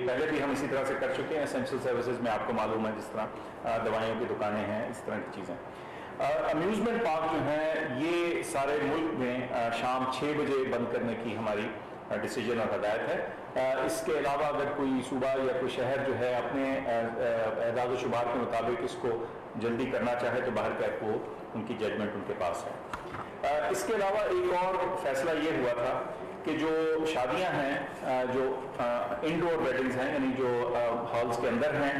پہلے بھی ہم اسی طرح سے کر چکے ہیں. اسینشیل سروسز میں آپ کو معلوم ہے جس طرح دوائیوں کی دکانیں ہیں, اس طرح کی چیزیں. امیوزمنٹ پارک جو ہیں یہ سارے ملک میں شام 6 بجے بند کرنے کی ہماری ڈیسیجن اور ہدایت ہے. اس کے علاوہ اگر کوئی صوبہ یا کوئی شہر جو ہے اپنے اعداد و شمار کے مطابق اس کو جلدی کرنا چاہے تو باہر کا وہ ان کی ججمنٹ ان کے پاس ہے. اس کے علاوہ ایک اور فیصلہ یہ ہوا تھا کہ جو شادیاں ہیں, جو انڈور ویڈنگز ہیں یعنی جو ہالز کے اندر ہیں,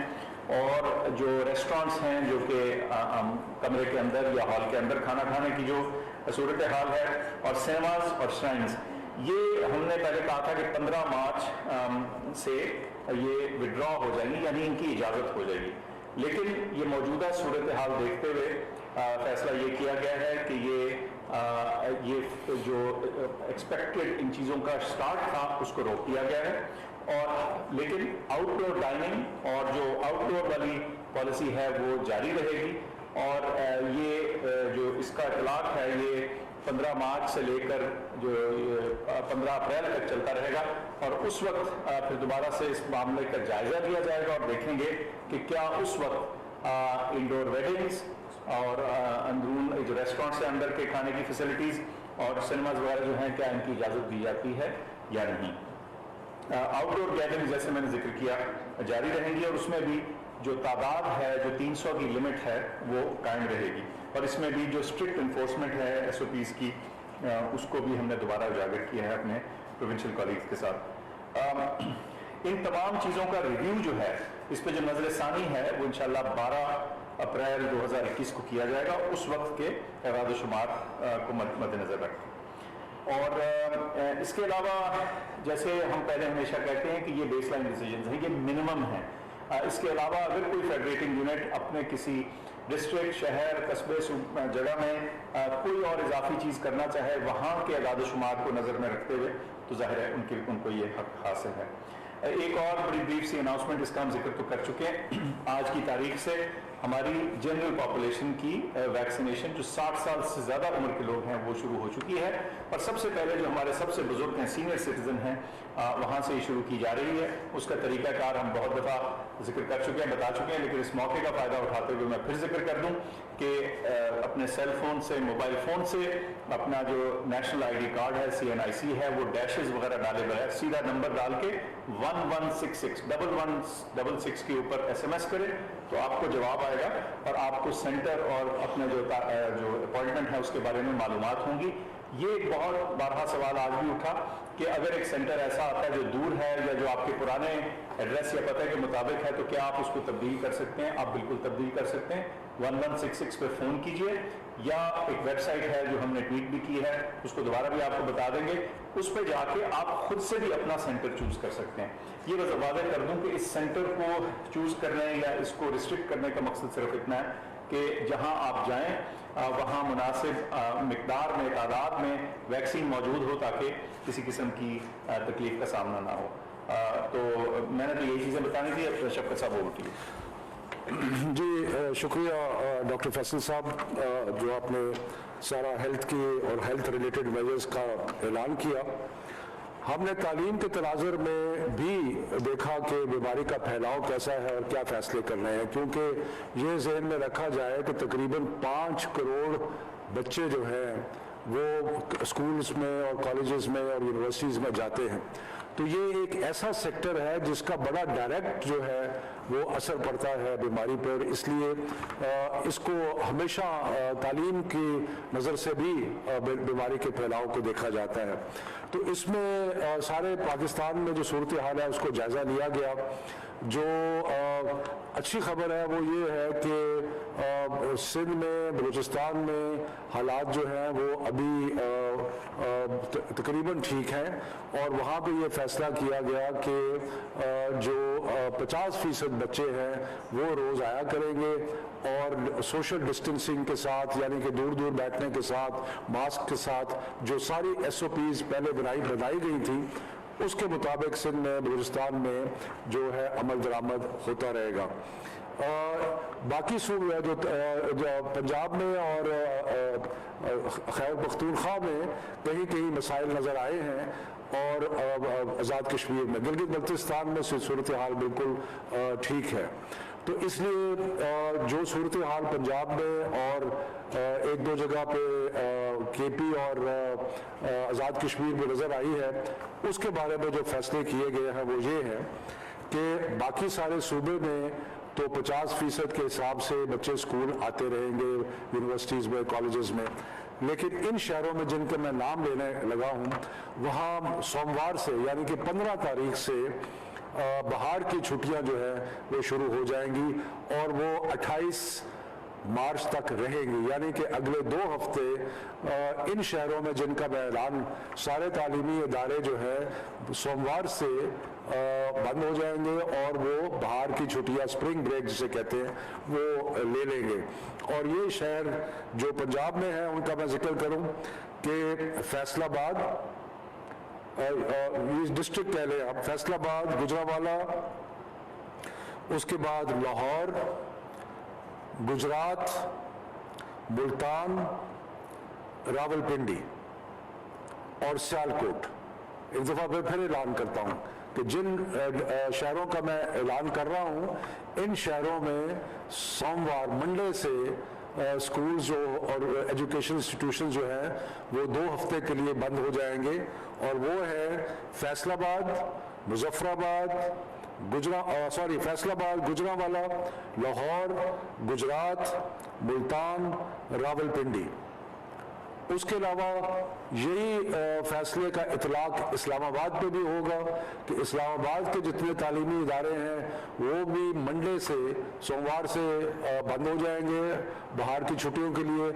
اور جو ریسٹورانٹس ہیں جو کہ کمرے کے اندر یا ہال کے اندر کھانا کھانے کی جو صورتحال ہے, اور سینماز اور شرائنز, یہ ہم نے پہلے کہا تھا کہ 15 مارچ سے یہ ودرا ہو جائیں گی, یعنی ان کی اجازت ہو جائے گی. لیکن یہ موجودہ صورتحال دیکھتے ہوئے فیصلہ یہ کیا گیا ہے کہ یہ جو ایکسپیکٹڈ ان چیزوں کا سٹارٹ تھا اس کو روک دیا گیا ہے. اور لیکن آؤٹ ڈور ڈائننگ اور جو آؤٹ ڈور والی پالیسی ہے وہ جاری رہے گی. اور یہ جو اس کا اطلاق ہے یہ 15 مارچ سے لے کر جو 15 اپریل تک چلتا رہے گا, اور اس وقت پھر دوبارہ سے اس معاملے کا جائزہ لیا جائے گا اور دیکھیں گے کہ کیا اس وقت انڈور ویڈنگز اور اندرون جو ریسٹورینٹ سے اندر کے کھانے کی فیسلٹیز اور سنیماز وغیرہ جو ہیں کیا ان کی اجازت دی جاتی ہے یا نہیں. آؤٹ ڈور گیدرنگ جیسے میں نے ذکر کیا جاری رہیں گی, اور اس میں بھی جو تعداد ہے جو 300 کی لمٹ ہے وہ قائم رہے گی, اور اس میں بھی جو اسٹرکٹ انفورسمنٹ ہے SOPs کی اس کو بھی ہم نے دوبارہ اجاگر کیا ہے اپنے پروونشل کالیگز کے ساتھ. ان تمام چیزوں کا ریویو جو ہے اس پہ جو نظر ثانی ہے وہ انشاءاللہ 12 اپریل 2021 کو کیا جائے گا, اس وقت کے اعداد و شمار کو مد نظر رکھ. اور اس کے علاوہ جیسے ہم پہلے ہمیشہ کہتے ہیں کہ یہ بیس لائن ڈیسیجنز ہیں, یہ منیمم ہیں. اس کے علاوہ اگر کوئی فیڈریٹنگ یونٹ اپنے کسی ڈسٹرکٹ, شہر, قصبے جگہ میں کوئی اور اضافی چیز کرنا چاہے وہاں کے اعداد و شمار کو نظر میں رکھتے ہوئے تو ظاہر ہے ان کو یہ حق حاصل ہے. ایک اور بڑی بریف سی اناؤنسمنٹ, اس کا ہم ذکر تو کر چکے ہیں. آج کی تاریخ سے ہماری جنرل پاپولیشن کی ویکسینیشن جو 60 سال سے زیادہ عمر کے لوگ ہیں وہ شروع ہو چکی ہے, اور سب سے پہلے جو ہمارے سب سے بزرگ ہیں سینئر سٹیزن ہیں وہاں سے یہ شروع کی جا رہی ہے. اس کا طریقہ کار ہم بہت دفعہ ذکر کر چکے ہیں, بتا چکے ہیں, لیکن اس موقع کا فائدہ اٹھاتے ہوئے میں پھر ذکر کر دوں کہ اپنے سیل فون سے, موبائل فون سے اپنا جو نیشنل ID کارڈ ہے CNIC ہے وہ ڈیشز وغیرہ ڈالے بغیر سیدھا نمبر ڈال کے 1166 1166 کے اوپر SMS کرے تو آپ کو جواب آئے گا, اور آپ کو سینٹر اور اپنے جو اپوائنٹمنٹ ہے اس کے بارے میں معلومات ہوں گی. یہ ایک بہت بارہا سوال آج بھی اٹھا کہ اگر ایک سینٹر ایسا آتا ہے جو دور ہے یا جو آپ کے پرانے ایڈریس یا پتہ کے مطابق ہے تو کیا آپ اس کو تبدیل کر سکتے ہیں؟ آپ بالکل تبدیل کر سکتے ہیں. 1166 پہ فون کیجئے, یا ایک ویب سائٹ ہے جو ہم نے ٹویٹ بھی کی ہے, اس کو دوبارہ بھی آپ کو بتا دیں گے, اس پہ جا کے آپ خود سے بھی اپنا سینٹر چوز کر سکتے ہیں. یہ بس واضح کر دوں کہ اس سینٹر کو چوز کرنے یا اس کو ریسٹرکٹ کرنے کا مقصد صرف اتنا ہے کہ جہاں آپ جائیں وہاں مناسب مقدار میں, تعداد میں ویکسین موجود ہو تاکہ کسی قسم کی تکلیف کا سامنا نہ ہو. تو میں نے تو یہی چیزیں بتانی تھی. اب شفقت صاحب وہ اٹھیے. جی شکریہ ڈاکٹر فیصل صاحب, جو آپ نے سارا ہیلتھ کے اور ہیلتھ ریلیٹڈ میجرز کا اعلان کیا. ہم نے تعلیم کے تناظر میں بھی دیکھا کہ بیماری کا پھیلاؤ کیسا ہے اور کیا فیصلے کرنے ہیں, کیونکہ یہ ذہن میں رکھا جائے کہ تقریباً 5 کروڑ بچے جو ہیں وہ اسکولز میں اور کالجز میں اور یونیورسٹیز میں جاتے ہیں. تو یہ ایک ایسا سیکٹر ہے جس کا بڑا ڈائریکٹ جو ہے وہ اثر پڑتا ہے بیماری پر, اس لیے اس کو ہمیشہ تعلیم کی نظر سے بھی بیماری کے پھیلاؤ کو دیکھا جاتا ہے. تو اس میں سارے پاکستان میں جو صورتحال ہے اس کو جائزہ لیا گیا. جو اچھی خبر ہے وہ یہ ہے کہ سندھ میں, بلوچستان میں حالات جو ہیں وہ ابھی تقریباً ٹھیک ہیں, اور وہاں پہ یہ فیصلہ کیا گیا کہ جو 50% بچے ہیں وہ روز آیا کریں گے, اور سوشل ڈسٹینسنگ کے ساتھ یعنی کہ دور دور بیٹھنے کے ساتھ, ماسک کے ساتھ, جو ساری SOPs پہلے بنائی گئی تھی اس کے مطابق سندھ میں, بلوچستان میں جو ہے عمل درآمد ہوتا رہے گا. باقی صوبے جو پنجاب میں اور خیبر پختونخوا میں کہیں کہیں مسائل نظر آئے ہیں، اور آزاد کشمیر میں، گلگت بلتستان میں صورتحال بالکل ٹھیک ہے۔ تو اس لیے جو صورتحال پنجاب میں اور ایک دو جگہ پہ کے پی اور آزاد کشمیر میں نظر آئی ہے، اس کے بارے میں جو فیصلے کیے گئے ہیں وہ یہ ہے کہ باقی سارے صوبے میں تو 50% کے حساب سے بچے اسکول آتے رہیں گے، یونیورسٹیز میں، کالجز میں، لیکن ان شہروں میں جن کے میں نام لینے لگا ہوں وہاں سوموار سے یعنی کہ 15 تاریخ سے بہار کی چھٹیاں جو ہے وہ شروع ہو جائیں گی، اور وہ 28 مارچ تک رہیں گی، یعنی کہ اگلے 2 ہفتے ان شہروں میں جن کا میں اعلان، سارے تعلیمی ادارے جو ہے سوموار سے بند ہو جائیں گے، اور وہ بہار کی چھٹیاں، اسپرنگ بریک جسے کہتے ہیں، وہ لے لیں گے۔ اور یہ شہر جو پنجاب میں ہیں ان کا میں ذکر کروں کہ فیصل آباد، یہ ڈسٹرکٹ کہہ لیں آپ، فیصل آباد، گجرانوالہ، اس کے بعد لاہور، گجرات، ملتان، راول پنڈی اور سیالکوٹ۔ ایک دفعہ میں پھر اعلان کرتا ہوں کہ جن شہروں کا میں اعلان کر رہا ہوں ان شہروں میں سوموار، منڈے سے اسکولز جو اور ایجوکیشن انسٹیٹیوشن جو ہیں وہ 2 ہفتے کے لیے بند ہو جائیں گے، اور وہ ہے فیصل آباد، مظفر آباد، فیصل آباد، گجرانوالہ، لاہور، گجرات، ملتان، راول پنڈی۔ اس کے علاوہ یہی فیصلے کا اطلاق اسلام آباد پہ بھی ہوگا کہ اسلام آباد کے جتنے تعلیمی ادارے ہیں وہ بھی منڈے سے، سوموار سے بند ہو جائیں گے بہار کی چھٹیوں کے لیے،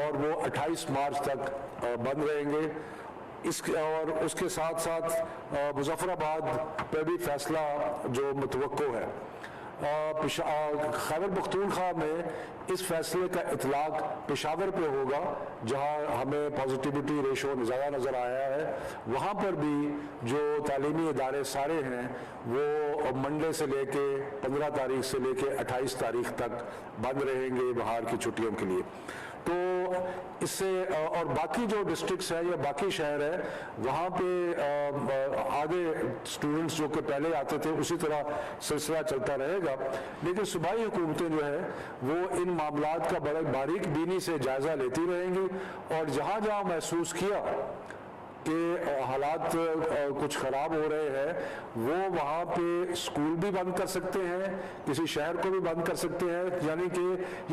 اور وہ 28 مارچ تک بند رہیں گے۔ اور اس کے ساتھ ساتھ مظفر آباد پہ بھی فیصلہ جو متوقع ہے۔ خیبر پختونخوا میں اس فیصلے کا اطلاق پشاور پہ ہوگا جہاں ہمیں پازیٹیوٹی ریشو زیادہ نظر آیا ہے، وہاں پر بھی جو تعلیمی ادارے سارے ہیں وہ منڈے سے لے کے 15 تاریخ سے لے کے 28 تاریخ تک بند رہیں گے بہار کی چھٹیوں کے لیے۔ تو اس سے اور باقی جو ڈسٹرکٹس ہیں یا باقی شہر ہیں وہاں پہ آدھے اسٹوڈنٹس جو کہ پہلے آتے تھے اسی طرح سلسلہ چلتا رہے گا، لیکن صوبائی حکومتیں جو ہے وہ ان معاملات کا بڑے باریک بینی سے جائزہ لیتی رہیں گی، اور جہاں جہاں محسوس کیا کہ حالات کچھ خراب ہو رہے ہیں وہ وہاں پہ اسکول بھی بند کر سکتے ہیں، کسی شہر کو بھی بند کر سکتے ہیں، یعنی کہ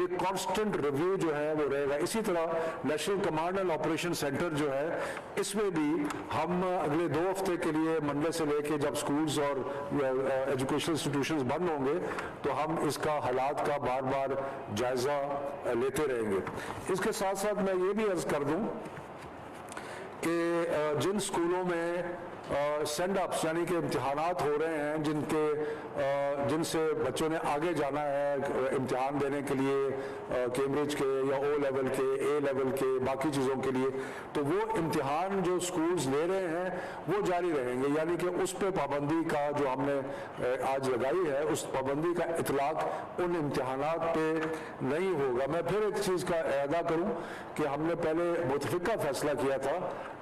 یہ کانسٹنٹ ریویو جو ہے وہ رہے گا۔ اسی طرح national command and operation centre جو ہے اس میں بھی ہم اگلے 2 ہفتے کے لیے منڈے سے لے کے جب اسکولز اور ایجوکیشن انسٹیٹیوشنز بند ہوں گے تو ہم اس کا حالات کا بار بار جائزہ لیتے رہیں گے۔ اس کے ساتھ ساتھ میں یہ بھی عرض کر دوں کہ جن اسکولوں میں سینڈ اپس یعنی کہ امتحانات ہو رہے ہیں جن سے بچوں نے آگے جانا ہے امتحان دینے کے لیے کیمبرج کے یا او لیول کے، اے لیول کے، باقی چیزوں کے لیے، تو وہ امتحان جو اسکولز لے رہے ہیں وہ جاری رہیں گے، یعنی کہ اس پہ پابندی کا جو ہم نے آج لگائی ہے اس پابندی کا اطلاق ان امتحانات پہ نہیں ہوگا۔ میں پھر ایک چیز کا اعادہ کروں کہ ہم نے پہلے متفقہ فیصلہ کیا تھا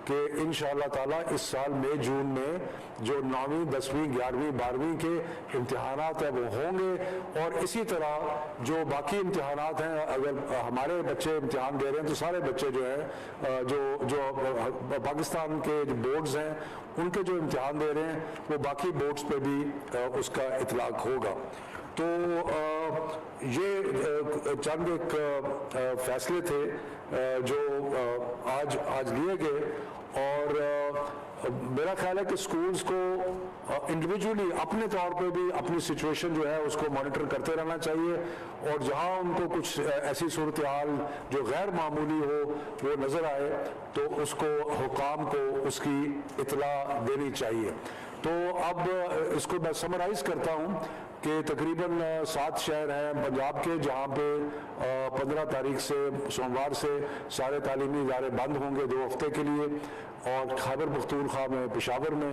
کہ انشاءاللہ تعالیٰ اس سال مئی جون میں جو 9ویں 10ویں 11ویں 12ویں کے امتحانات ہیں وہ ہوں گے، اور اسی طرح جو باقی امتحانات ہیں اگر ہمارے بچے امتحان دے رہے ہیں تو سارے بچے جو ہیں جو پاکستان کے جو بورڈز ہیں ان کے جو امتحان دے رہے ہیں وہ باقی بورڈز پہ بھی اس کا اطلاق ہوگا۔ تو یہ چند ایک فیصلے تھے جو آج لیے گئے، اور میرا خیال ہے کہ اسکولز کو انڈیویجولی اپنے طور پہ بھی اپنی سچویشن جو ہے اس کو مانیٹر کرتے رہنا چاہیے، اور جہاں ان کو کچھ ایسی صورتحال جو غیر معمولی ہو وہ نظر آئے تو اس کو حکام کو اس کی اطلاع دینی چاہیے۔ تو اب اس کو میں سمرائز کرتا ہوں کہ تقریباً 7 شہر ہیں پنجاب کے جہاں پہ 15 تاریخ سے سوموار سے سارے تعلیمی ادارے بند ہوں گے 2 ہفتے کے لیے، اور خیبر پختونخوا میں، پشاور میں،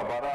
12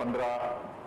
15